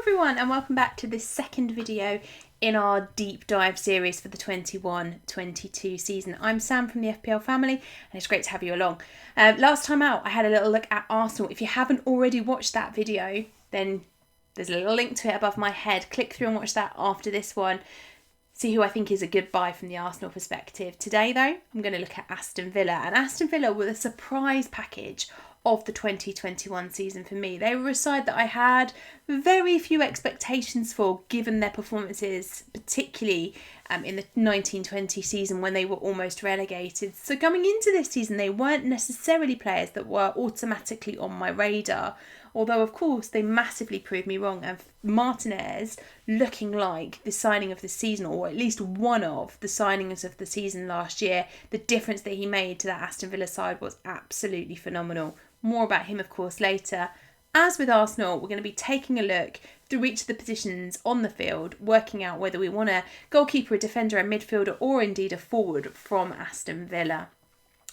everyone, and welcome back to this second video in our deep dive series for the 21-22 season. I'm Sam from the FPL Family, and it's great to have you along. Last time out, I had a little look at Arsenal. If you haven't already watched that video, then there's a little link to it above my head. Click through and watch that after this one. See who I think is a good buy from the Arsenal perspective. Today, though, I'm going to look at Aston Villa. And Aston Villa were the surprise package of the 2021 season for me. They were a side that I had very few expectations for, given their performances, particularly in the 1920 season when they were almost relegated. So going into this season, they weren't necessarily players that were automatically on my radar. Although, of course, they massively proved me wrong. And Martinez looking like the signing of the season, or at least one of the signings of the season last year. The difference that he made to that Aston Villa side was absolutely phenomenal. More about him, of course, later. As with Arsenal, we're going to be taking a look through each of the positions on the field, working out whether we want a goalkeeper, a defender, a midfielder, or indeed a forward from Aston Villa.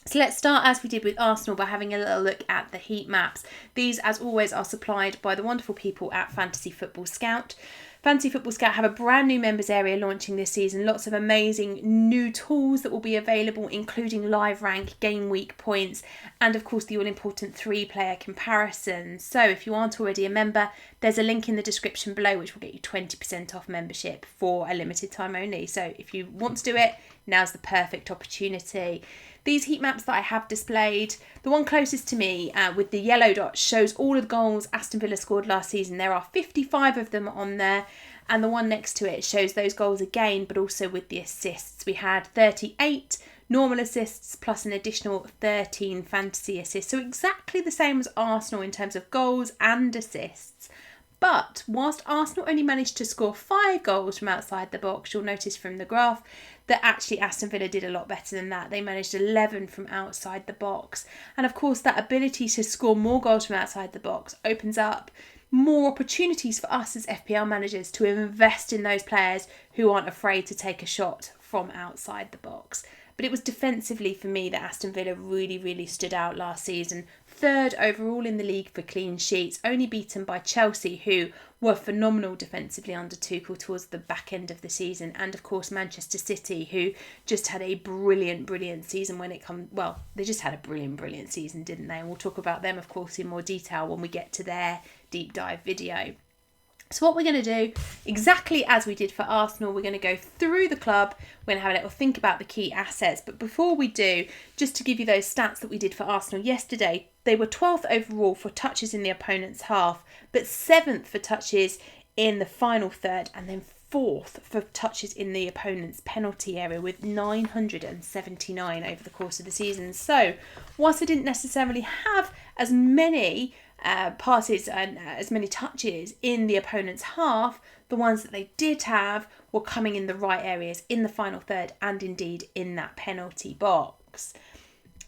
So let's start, as we did with Arsenal, by having a little look at the heat maps. These, as always, are supplied by the wonderful people at Fantasy Football Scout. Fantasy Football Scout have a brand new members area launching this season. Lots of amazing new tools that will be available, including live rank, game week points, and of course the all-important 3-player comparison. So if you aren't already a member, there's a link in the description below which will get you 20% off membership for a limited time only. So if you want to do it, now's the perfect opportunity. These heat maps that I have displayed, the one closest to me with the yellow dot shows all of the goals Aston Villa scored last season. There are 55 of them on there, and the one next to it shows those goals again, but also with the assists. We had 38 normal assists plus an additional 13 fantasy assists. So exactly the same as Arsenal in terms of goals and assists. But whilst Arsenal only managed to score 5 goals from outside the box, you'll notice from the graph that actually Aston Villa did a lot better than that. They managed 11 from outside the box. And of course, that ability to score more goals from outside the box opens up more opportunities for us as FPL managers to invest in those players who aren't afraid to take a shot from outside the box. But it was defensively for me that Aston Villa really stood out last season. 3rd overall in the league for clean sheets, only beaten by Chelsea, who were phenomenal defensively under Tuchel towards the back end of the season. And of course Manchester City, who just had a brilliant season when it comes... Well, they just had a brilliant season, didn't they? And we'll talk about them, of course, in more detail when we get to their deep dive video. So what we're going to do, exactly as we did for Arsenal, we're going to go through the club, we're going to have a little think about the key assets. But before we do, just to give you those stats that we did for Arsenal yesterday, they were 12th overall for touches in the opponent's half, but 7th for touches in the final third, and then 4th for touches in the opponent's penalty area with 979 over the course of the season. So whilst I didn't necessarily have as many passes and as many touches in the opponent's half, the ones that they did have were coming in the right areas in the final third and indeed in that penalty box.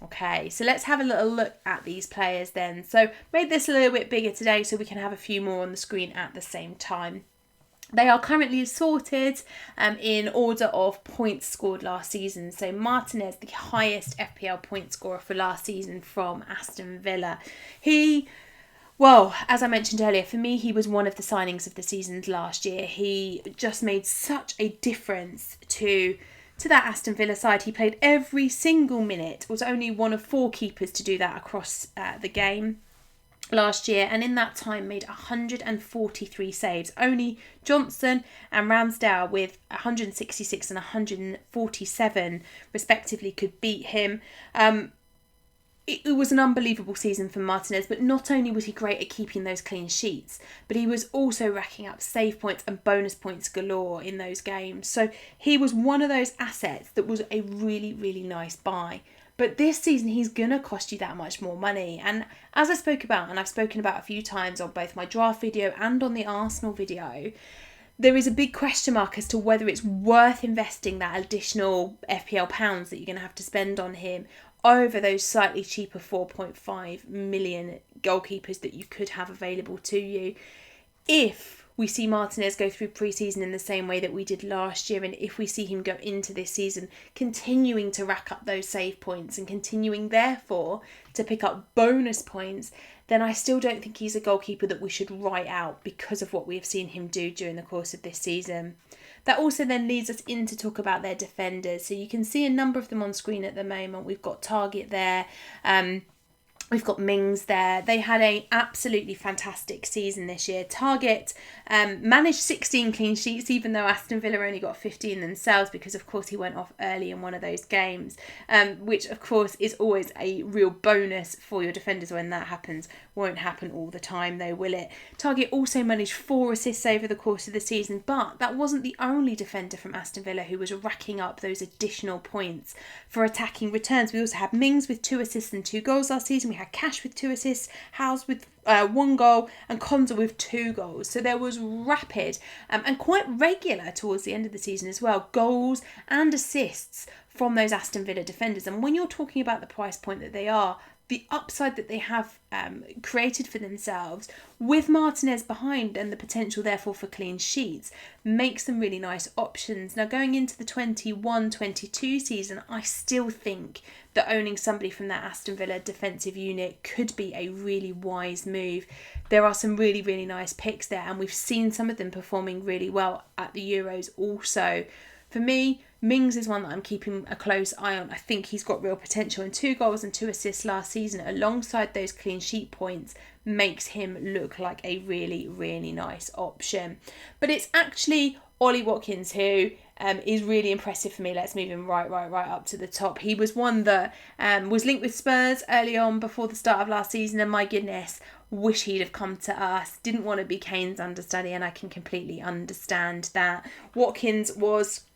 Okay, so let's have a little look at these players then. So made this a little bit bigger today so we can have a few more on the screen at the same time. They are currently sorted in order of points scored last season. So Martinez, the highest FPL point scorer for last season from Aston Villa. Well, as I mentioned earlier, for me, he was one of the signings of the seasons last year. He just made such a difference to that Aston Villa side. He played every single minute, was only one of 4 keepers to do that across the game last year, and in that time made 143 saves. Only Johnson and Ramsdale with 166 and 147 respectively could beat him. It was an unbelievable season for Martinez, but not only was he great at keeping those clean sheets, but he was also racking up save points and bonus points galore in those games. So he was one of those assets that was a really nice buy. But this season, he's going to cost you that much more money. And as I spoke about, and I've spoken about a few times on both my draft video and on the Arsenal video, there is a big question mark as to whether it's worth investing that additional FPL pounds that you're going to have to spend on him over those slightly cheaper 4.5 million goalkeepers that you could have available to you. If we see Martinez go through pre-season in the same way that we did last year, and if we see him go into this season continuing to rack up those save points and continuing therefore to pick up bonus points, then I still don't think he's a goalkeeper that we should write out because of what we have seen him do during the course of this season. That also then leads us in to talk about their defenders. So you can see a number of them on screen at the moment. We've got Target there. We've got Mings there. They had an absolutely fantastic season this year. Target managed 16 clean sheets, even though Aston Villa only got 15 themselves, because of course he went off early in one of those games, which of course is always a real bonus for your defenders when that happens. Won't happen all the time though, will it? Target also managed 4 assists over the course of the season, but that wasn't the only defender from Aston Villa who was racking up those additional points for attacking returns. We also had Mings with 2 assists and 2 goals last season. We had Cash with 2 assists, Howes with 1 goal, and Konza with 2 goals. So there was rapid and quite regular towards the end of the season as well, goals and assists from those Aston Villa defenders. And when you're talking about the price point that they are, the upside that they have created for themselves with Martinez behind and the potential therefore for clean sheets makes them really nice options. Now going into the 21-22 season, I still think that owning somebody from that Aston Villa defensive unit could be a really wise move. There are some really, really nice picks there, and we've seen some of them performing really well at the Euros also. For me, Mings is one that I'm keeping a close eye on. I think he's got real potential, and 2 goals and 2 assists last season alongside those clean sheet points makes him look like a really, really nice option. But it's actually Ollie Watkins who is really impressive for me. Let's move him right up to the top. He was one that was linked with Spurs early on before the start of last season, and my goodness, wish he'd have come to us. Didn't want to be Kane's understudy, and I can completely understand that. Watkins was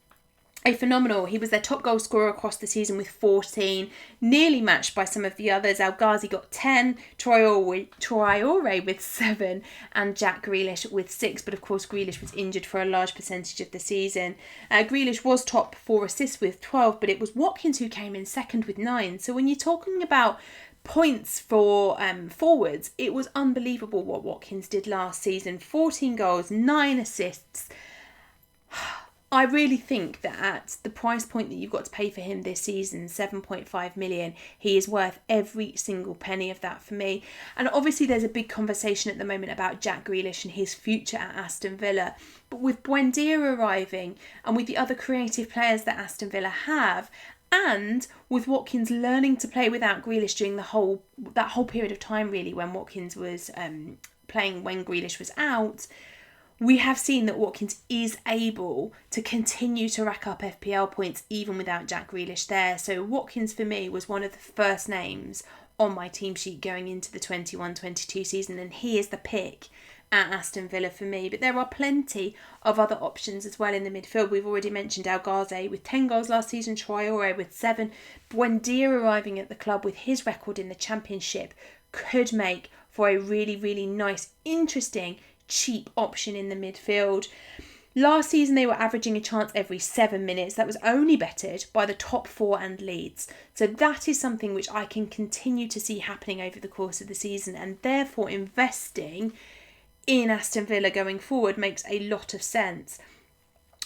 phenomenal. He was their top goal scorer across the season with 14, nearly matched by some of the others. El Ghazi got 10, Traore with 7, and Jack Grealish with 6. But of course, Grealish was injured for a large percentage of the season. Grealish was top for assists with 12, but it was Watkins who came in second with 9. So when you're talking about points for forwards, it was unbelievable what Watkins did last season. 14 goals, 9 assists. I really think that at the price point that you've got to pay for him this season, 7.5 million, he is worth every single penny of that for me. And obviously there's a big conversation at the moment about Jack Grealish and his future at Aston Villa. But with Buendia arriving and with the other creative players that Aston Villa have, and with Watkins learning to play without Grealish during that whole period of time really when Watkins was playing when Grealish was out, we have seen that Watkins is able to continue to rack up FPL points even without Jack Grealish there. So Watkins for me was one of the first names on my team sheet going into the 21-22 season, and he is the pick at Aston Villa for me. But there are plenty of other options as well in the midfield. We've already mentioned El Ghazi with 10 goals last season, Traore with 7. Buendia arriving at the club with his record in the Championship could make for a really, really nice, interesting, cheap option in the midfield. Last season they were averaging a chance every 7 minutes. That was only bettered by the top 4 and Leeds. So that is something which I can continue to see happening over the course of the season, and therefore investing in Aston Villa going forward makes a lot of sense.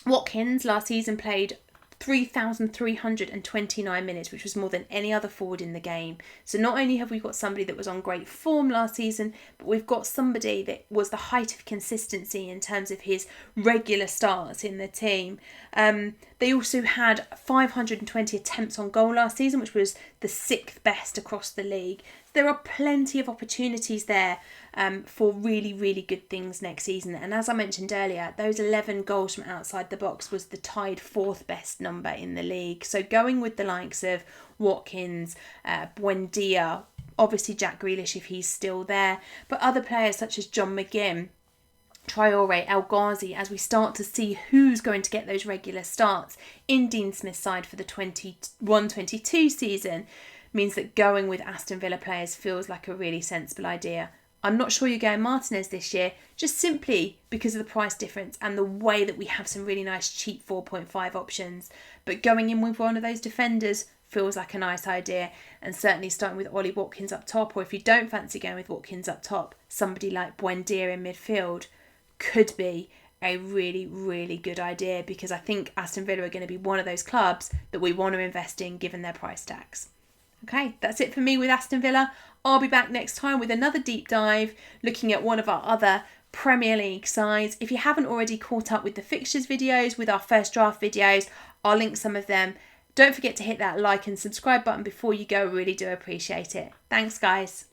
Watkins last season played 3,329 minutes, which was more than any other forward in the game. So not only have we got somebody that was on great form last season, but we've got somebody that was the height of consistency in terms of his regular starts in the team. They also had 520 attempts on goal last season, which was the 6th best across the league. There are plenty of opportunities there for really, really good things next season. And as I mentioned earlier, those 11 goals from outside the box was the tied 4th best number in the league. So going with the likes of Watkins, Buendia, obviously Jack Grealish if he's still there, but other players such as John McGinn, Traore, El Ghazi, as we start to see who's going to get those regular starts in Dean Smith's side for the 21-22 season, means that going with Aston Villa players feels like a really sensible idea. I'm not sure you're going Martinez this year, just simply because of the price difference and the way that we have some really nice cheap 4.5 options. But going in with one of those defenders feels like a nice idea, and certainly starting with Ollie Watkins up top, or if you don't fancy going with Watkins up top, somebody like Buendia in midfield could be a really, really good idea, because I think Aston Villa are going to be one of those clubs that we want to invest in given their price tags. Okay, that's it for me with Aston Villa. I'll be back next time with another deep dive looking at one of our other Premier League sides. If you haven't already caught up with the fixtures videos, with our first draft videos, I'll link some of them. Don't forget to hit that like and subscribe button before you go. I really do appreciate it. Thanks, guys.